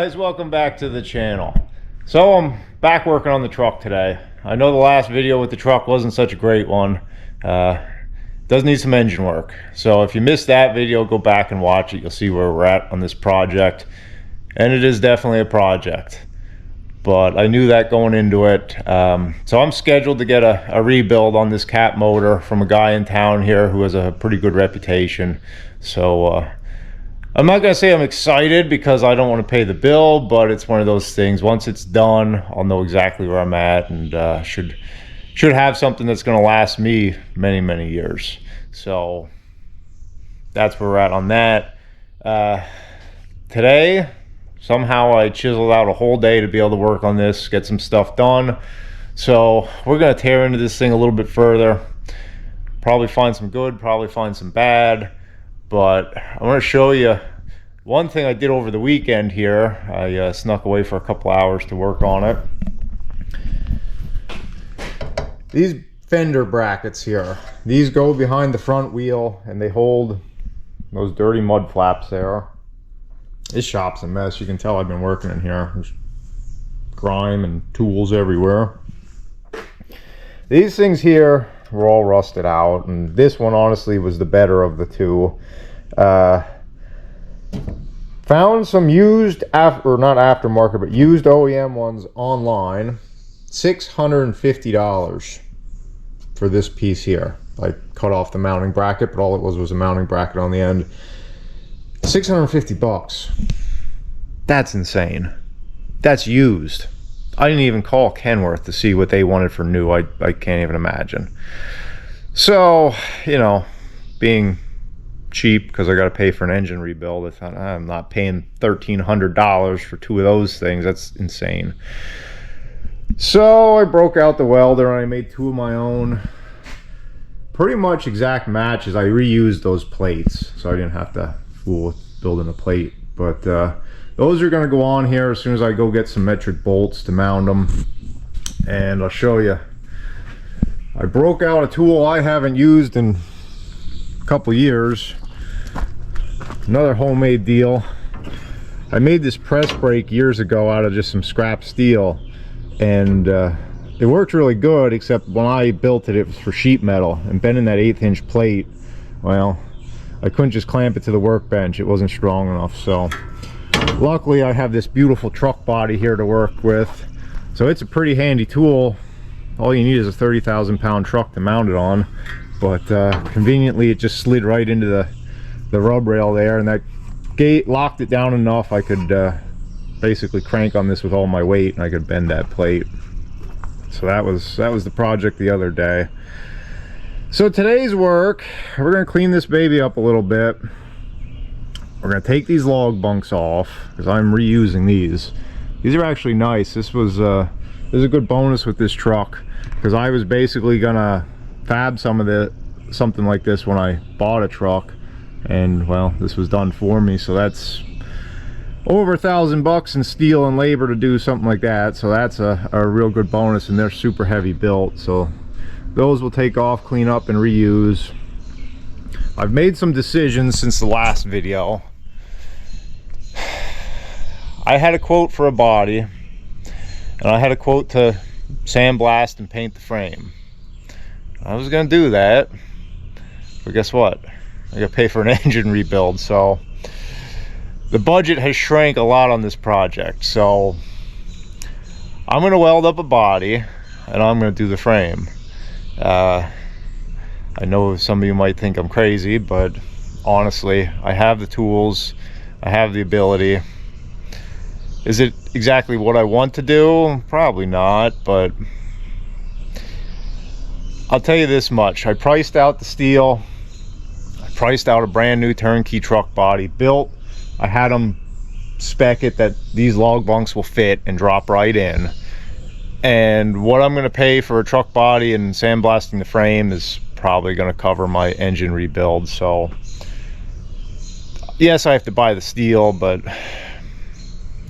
guys, welcome back to the channel. So I'm back working on the truck today. I know the last video with the truck wasn't such a great one. Does need some engine work. So if you missed that video, go back and watch it. You'll see where we're at on this project. And it is definitely a project. But I knew that going into it. So I'm scheduled to get a rebuild on this cat motor from a guy in town here who has a pretty good reputation. So I'm not going to say I'm excited because I don't want to pay the bill, but it's one of those things. Once it's done, I'll know exactly where I'm at, and should have something that's going to last me many, many years. So that's where we're at on that. Today, somehow I chiseled out a whole day to be able to work on this, get some stuff done. So we're going to tear into this thing a little bit further. Probably find some good, probably find some bad. But I want to show you one thing I did over the weekend here. I snuck away for a couple hours to work on it. These fender brackets here, these go behind the front wheel and they hold those dirty mud flaps there. This shop's a mess. You can tell I've been working in here. There's grime and tools everywhere. These things here were all rusted out, and this one honestly was the better of the two. Found some used, not aftermarket, but used OEM ones online. $650 for this piece here. I cut off the mounting bracket, but all it was a mounting bracket on the end. 650 bucks. That's insane. That's used. I didn't even call Kenworth to see what they wanted for new. I can't even imagine. So, you know, being cheap because I got to pay for an engine rebuild, I thought, I'm not paying $1,300 for two of those things. That's insane. So I broke out the welder and I made two of my own. Pretty much exact matches. I reused those plates, so I didn't have to fool with building a plate. But those are going to go on here as soon as I go get some metric bolts to mount them. And I'll show you. I broke out a tool I haven't used in a couple years. Another homemade deal. I made this press brake years ago out of just some scrap steel, and it worked really good, except when I built it, it was for sheet metal, and bending that 1/8 inch plate, well, I couldn't just clamp it to the workbench. It wasn't strong enough. So luckily I have this beautiful truck body here to work with, so it's a pretty handy tool. All you need is a 30,000 pound truck to mount it on, but conveniently it just slid right into the rub rail there, and that gate locked it down enough I could basically crank on this with all my weight, and I could bend that plate. So that was the project the other day. So today's work, we're going to clean this baby up a little bit. We're going to take these log bunks off because I'm reusing these. These are actually nice. This is a good bonus with this truck, because I was basically gonna fab something like this when I bought a truck, and well, this was done for me. So that's over $1,000 in steel and labor to do something like that. So that's a real good bonus, and they're super heavy built. So those will take off, clean up, and reuse. I've made some decisions since the last video. I had a quote for a body, and I had a quote to sandblast and paint the frame. I was gonna do that, but guess what? I gotta pay for an engine rebuild. So the budget has shrank a lot on this project. So I'm gonna weld up a body and I'm gonna do the frame. I know some of you might think I'm crazy, but honestly, I have the tools, I have the ability. Is it exactly what I want to do? Probably not, but I'll tell you this much. I priced out the steel. I priced out a brand new turnkey truck body built. I had them spec it that these log bunks will fit and drop right in. And what I'm going to pay for a truck body and sandblasting the frame is probably going to cover my engine rebuild. So yes, I have to buy the steel, but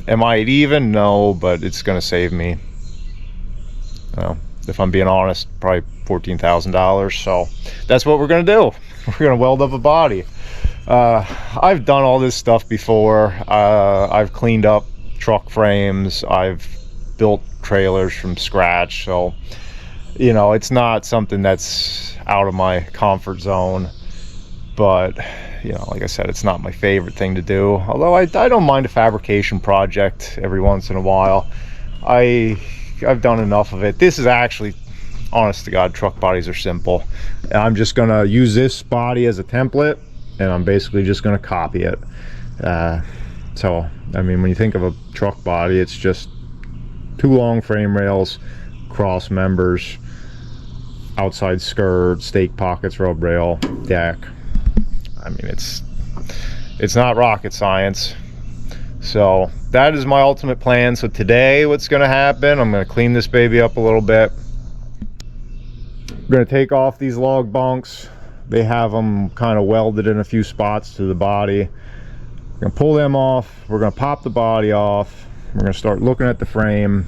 am I at even? No, but it's going to save me, well, if I'm being honest, probably $14,000. So that's what we're going to do. We're going to weld up a body. I've done all this stuff before. I've cleaned up truck frames, I've built trailers from scratch, so you know, it's not something that's out of my comfort zone. But you know, like I said, it's not my favorite thing to do, although I don't mind a fabrication project every once in a while. I've done enough of it. This is actually, honest to God, truck bodies are simple. I'm just gonna use this body as a template, and I'm basically just gonna copy it. So I mean, when you think of a truck body, it's just two long frame rails, cross members, outside skirt, stake pockets, rub rail, deck. I mean, it's not rocket science. So that is my ultimate plan. So today what's going to happen, I'm going to clean this baby up a little bit. I'm going to take off these log bunks. They have them kind of welded in a few spots to the body. I'm going to pull them off. We're going to pop the body off. We're going to start looking at the frame.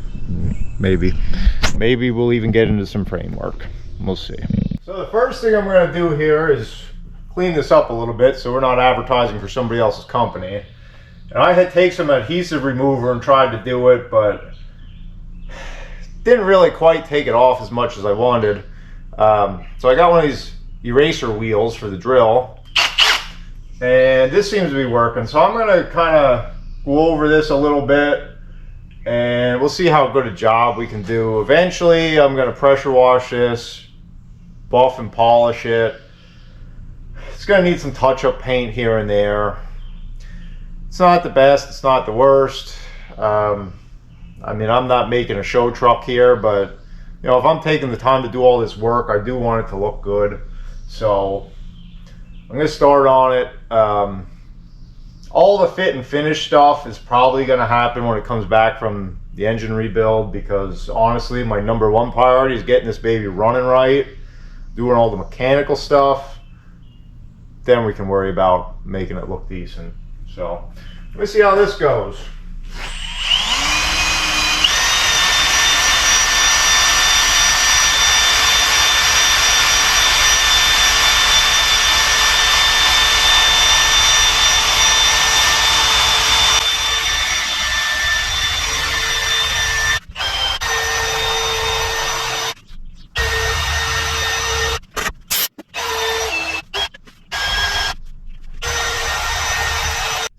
Maybe we'll even get into some framework. We'll see. So the first thing I'm going to do here is clean this up a little bit so we're not advertising for somebody else's company. And I had taken some adhesive remover and tried to do it, but didn't really quite take it off as much as I wanted. So I got one of these eraser wheels for the drill, and this seems to be working. So I'm going to kind of go over this a little bit, and we'll see how good a job we can do. Eventually I'm going to pressure wash this, buff and polish it. It's going to need some touch-up paint here and there. It's not the best, it's not the worst. I mean, I'm not making a show truck here, but you know, if I'm taking the time to do all this work, I do want it to look good. So I'm going to start on it. All the fit and finish stuff is probably going to happen when it comes back from the engine rebuild, because honestly, my number one priority is getting this baby running right, doing all the mechanical stuff. Then we can worry about making it look decent. So let me see how this goes.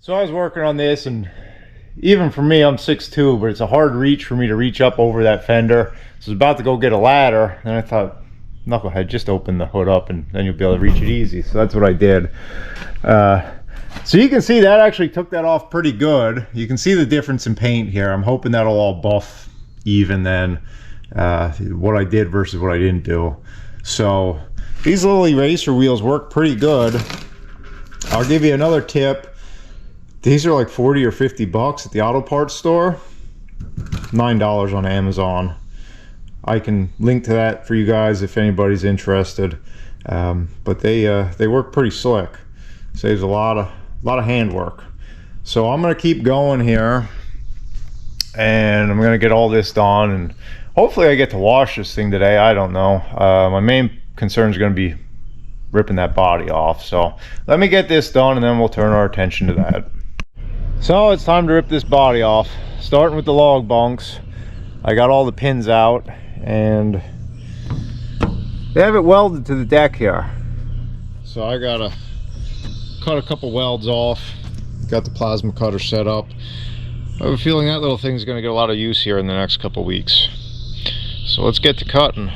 So I was working on this, and even for me, I'm 6'2", but it's a hard reach for me to reach up over that fender. So I was about to go get a ladder, and I thought, knucklehead, just open the hood up and then you'll be able to reach it easy. So that's what I did. So you can see that actually took that off pretty good. You can see the difference in paint here. I'm hoping that'll all buff even then, what I did versus what I didn't do. So these little eraser wheels work pretty good. I'll give you another tip. These are like 40 or 50 bucks at the auto parts store. $9 on Amazon. I can link to that for you guys if anybody's interested. But they work pretty slick. Saves a lot of hand work. So I'm gonna keep going here, and I'm gonna get all this done, and hopefully I get to wash this thing today. I don't know. My main concern is gonna be ripping that body off. So let me get this done, and then we'll turn our attention to that. So it's time to rip this body off, starting with the log bunks. I got all the pins out, and they have it welded to the deck here. So I gotta cut a couple welds off. Got the plasma cutter set up. I have a feeling that little thing's gonna get a lot of use here in the next couple weeks. So let's get to cutting.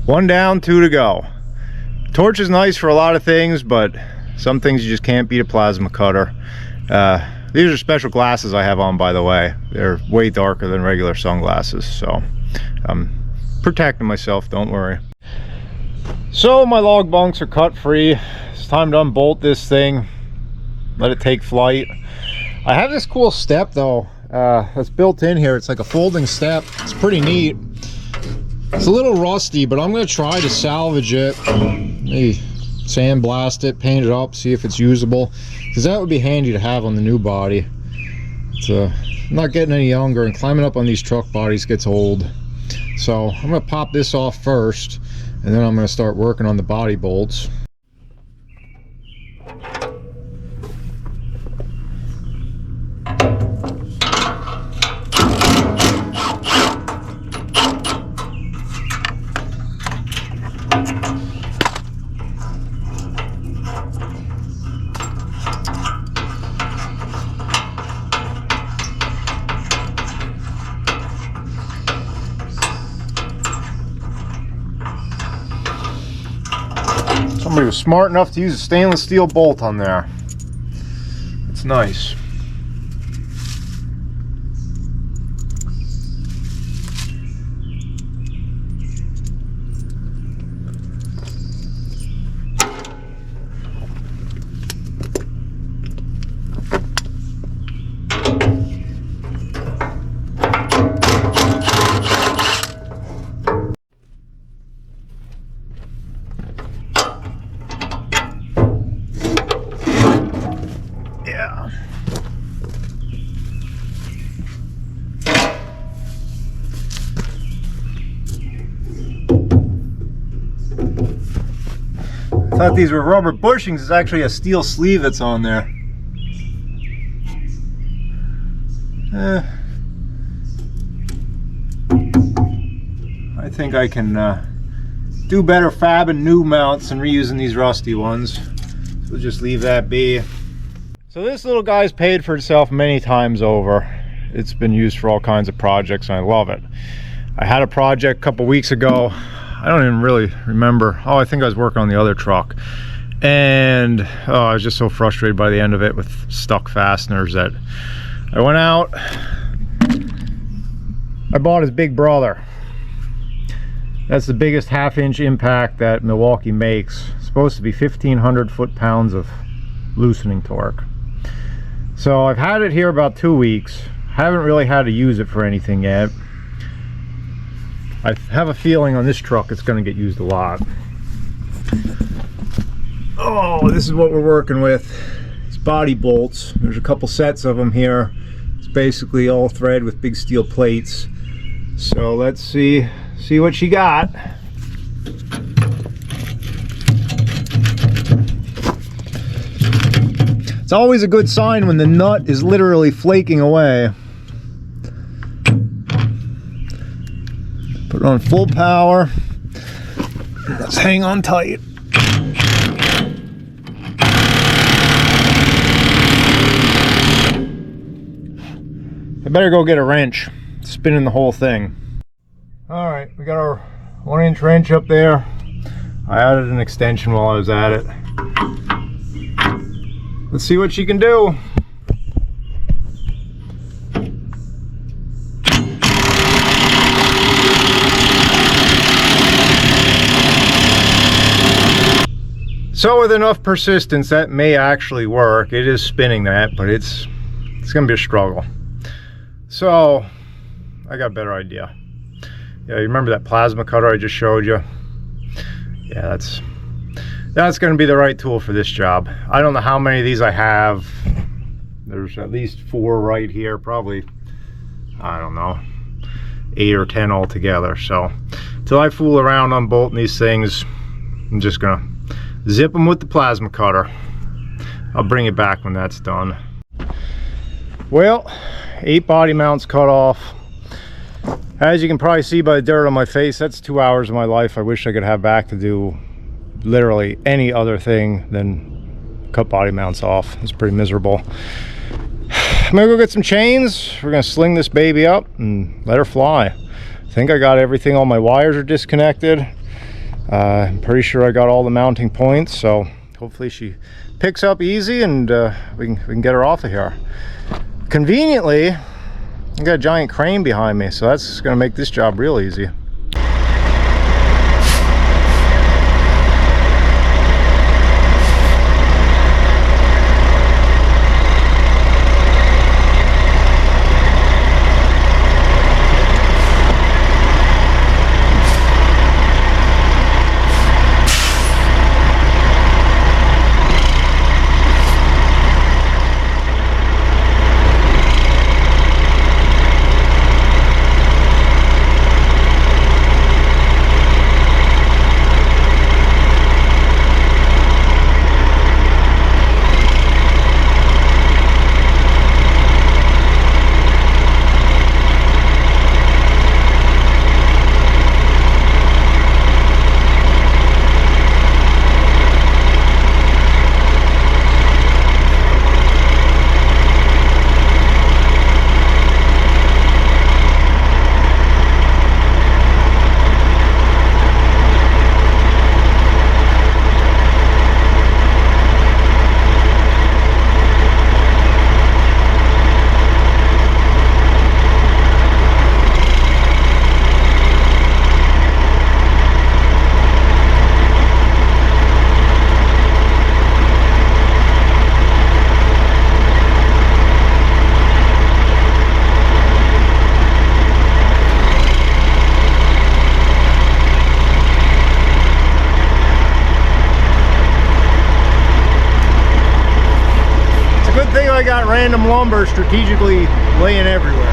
One down, two to go. Torch is nice for a lot of things, but some things you just can't beat a plasma cutter. These are special glasses I have on, by the way. They're way darker than regular sunglasses, so I'm protecting myself, don't worry. So my log bunks are cut free. It's time to unbolt this thing, let it take flight. I have this cool step though, that's built in here. It's like a folding step. It's pretty neat. It's a little rusty, but I'm gonna try to salvage it. Maybe sandblast it, paint it up, see if it's usable, because that would be handy to have on the new body. It's I'm not getting any younger, and climbing up on these truck bodies gets old. So I'm gonna pop this off first, and then I'm gonna start working on the body bolts. Somebody was smart enough to use a stainless steel bolt on there. It's nice. I thought these were rubber bushings. It's actually a steel sleeve that's on there. I think I can do better fabbing new mounts and reusing these rusty ones. So we'll just leave that be. So this little guy's paid for itself many times over. It's been used for all kinds of projects and I love it. I had a project a couple weeks ago. I don't even really remember. Oh, I think I was working on the other truck. And I was just so frustrated by the end of it with stuck fasteners that I went out. I bought his big brother. That's the biggest 1/2-inch impact that Milwaukee makes. It's supposed to be 1,500 foot-pounds of loosening torque. So I've had it here about 2 weeks. Haven't really had to use it for anything yet. I have a feeling on this truck it's going to get used a lot. Oh, this is what we're working with. It's body bolts. There's a couple sets of them here. It's basically all thread with big steel plates. So let's see what she got. It's always a good sign when the nut is literally flaking away. Put it on full power. Let's hang on tight. I better go get a wrench, spinning the whole thing. All right, we got our 1-inch wrench up there. I added an extension while I was at it. Let's see what she can do. So with enough persistence, that may actually work. It is spinning that, but it's gonna be a struggle. So I got a better idea. Yeah, you remember that plasma cutter I just showed you? Yeah, that's gonna be the right tool for this job. I don't know how many of these I have. There's at least 4 right here, probably, I don't know, 8 or 10 altogether. So until I fool around unbolting these things, I'm just gonna zip them with the plasma cutter. I'll bring it back when that's done. Well, 8 body mounts cut off. As you can probably see by the dirt on my face, that's 2 hours of my life I wish I could have back to do literally any other thing than cut body mounts off. It's pretty miserable. I'm gonna go get some chains. We're gonna sling this baby up and let her fly. I think I got everything. All my wires are disconnected. I'm pretty sure I got all the mounting points, so hopefully she picks up easy and we can get her off of here. Conveniently, I got a giant crane behind me, so that's going to make this job real easy. I got random lumber strategically laying everywhere.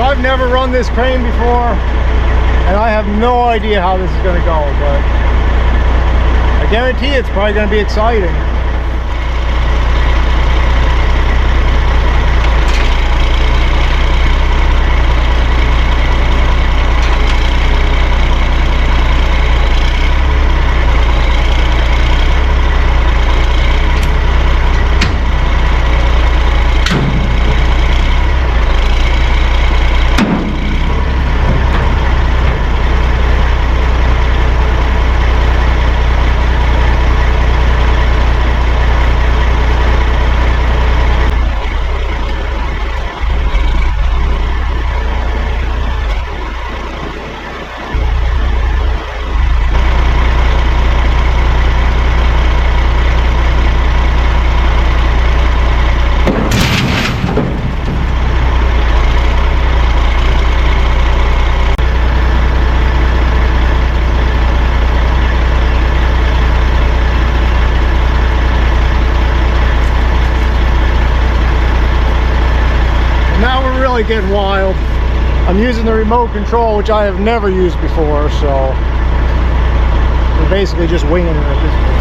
I've never run this crane before, and I have no idea how this is going to go, but I guarantee it's probably going to be exciting. Getting wild. I'm using the remote control, which I have never used before, so we're basically just winging it at this point.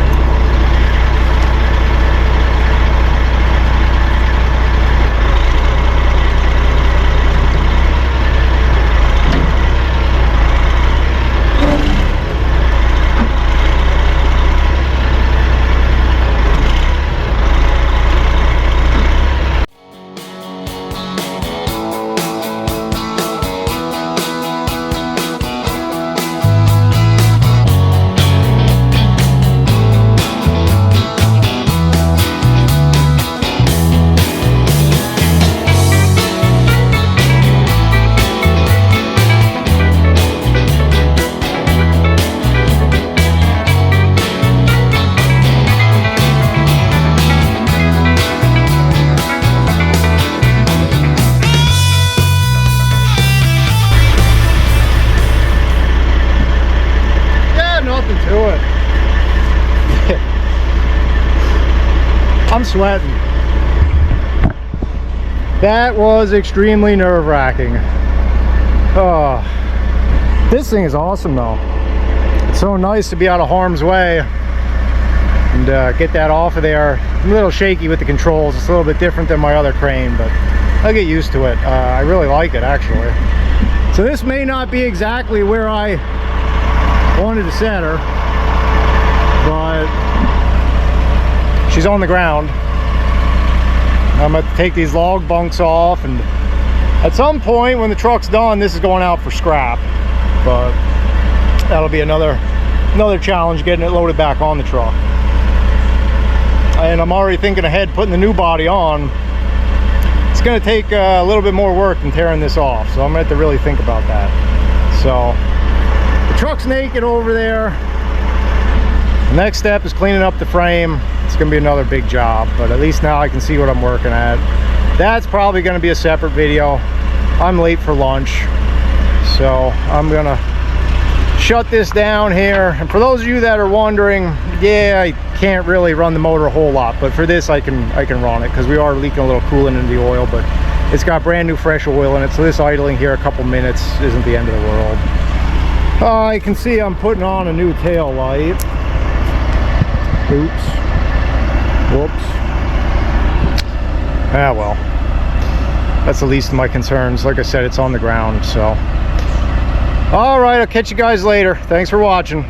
I'm sweating. That was extremely nerve-wracking. Oh, this thing is awesome though. It's so nice to be out of harm's way and get that off of there. I'm a little shaky with the controls. It's a little bit different than my other crane, but I'll get used to it. I really like it actually. So this may not be exactly where I wanted to set her, but she's on the ground. I'm going to take these log bunks off, and at some point when the truck's done, this is going out for scrap. But that'll be another challenge, getting it loaded back on the truck. And I'm already thinking ahead, putting the new body on. It's going to take a little bit more work than tearing this off, so I'm going to have to really think about that. So the truck's naked over there. The next step is cleaning up the frame. It's going to be another big job, but at least now I can see what I'm working at. That's probably going to be a separate video. I'm late for lunch, so I'm going to shut this down here. And for those of you that are wondering, yeah, I can't really run the motor a whole lot, but for this I can run it, because we are leaking a little coolant into the oil, but it's got brand new fresh oil in it, so this idling here a couple minutes isn't the end of the world. I can see I'm putting on a new tail light. Oops. Whoops. Ah, well, that's the least of my concerns. Like I said, it's on the ground, so. All right, I'll catch you guys later. Thanks for watching.